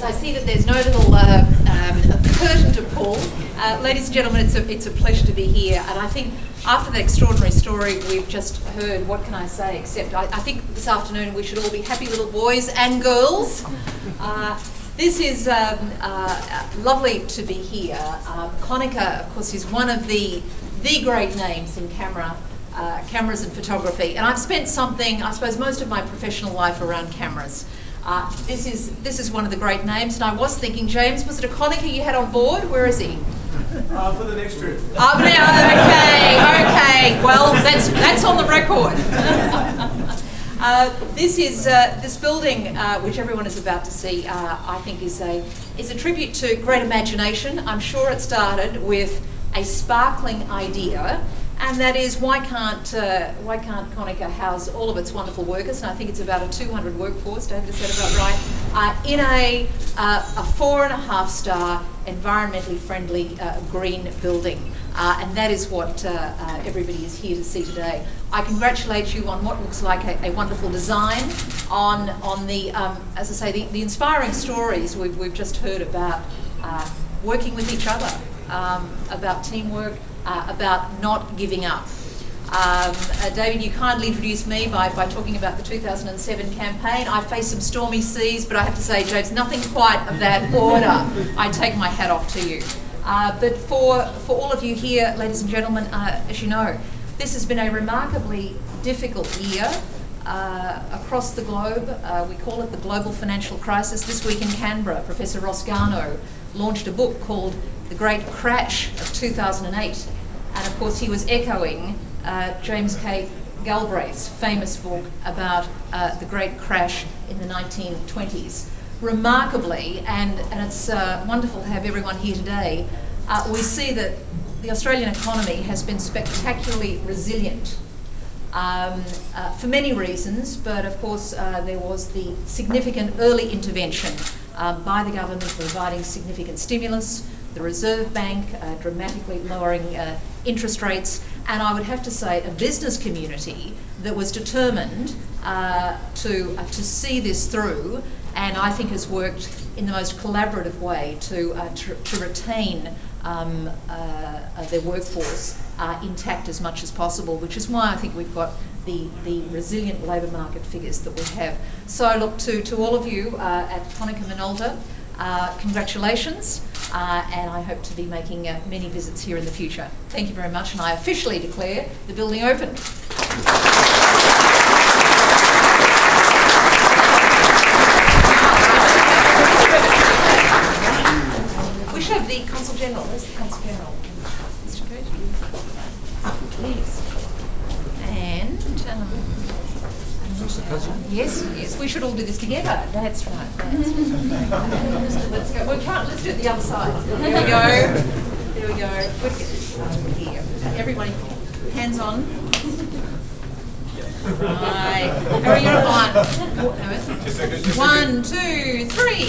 I see that there's no little curtain to pull. Ladies and gentlemen, it's a pleasure to be here, and I think after the extraordinary story we've just heard, what can I say except I think this afternoon we should all be happy little boys and girls. This is lovely to be here. Konica, of course, is one of the great names in cameras and photography, and I've spent I suppose, most of my professional life around cameras. This is one of the great names, and I was thinking, James, was it a Konica you had on board? Where is he? For the next trip. Okay. Well, that's on the record. This building, which everyone is about to see, I think is a tribute to great imagination. I'm sure it started with a sparkling idea, and that is, why can't Konica house all of its wonderful workers? And I think it's about a 200 workforce. David has said about right, in a 4.5-star environmentally friendly green building. And that is what everybody is here to see today. I congratulate you on what looks like a wonderful design, on the, as I say, the inspiring stories we've just heard about working with each other, about teamwork, about not giving up. David, you kindly introduced me by talking about the 2007 campaign. I faced some stormy seas, but I have to say, James, nothing quite of that order. I take my hat off to you. But for all of you here, ladies and gentlemen, as you know, this has been a remarkably difficult year across the globe. We call it the global financial crisis. This week in Canberra, Professor Ross Garnaut launched a book called The Great Crash of 2008. And of course he was echoing James K. Galbraith's famous book about the Great Crash in the 1920s. Remarkably, and it's wonderful to have everyone here today, we see that the Australian economy has been spectacularly resilient for many reasons, but of course there was the significant early intervention by the government providing significant stimulus, the Reserve Bank dramatically lowering interest rates, and I would have to say a business community that was determined to see this through, and I think has worked in the most collaborative way to retain their workforce intact as much as possible, which is why I think we've got the resilient labour market figures that we have. So look, to all of you at Konica Minolta, congratulations, and I hope to be making many visits here in the future. Thank you very much, and I officially declare the building open. We should have the Consul General. Where's the Consul General? Mr. Coach? Please. And yes, we should all do this together. That's right. Let's go. Let's do it the other side. There we go. Here. Everybody, hands on. Right. Are you on? 1, 2, 3.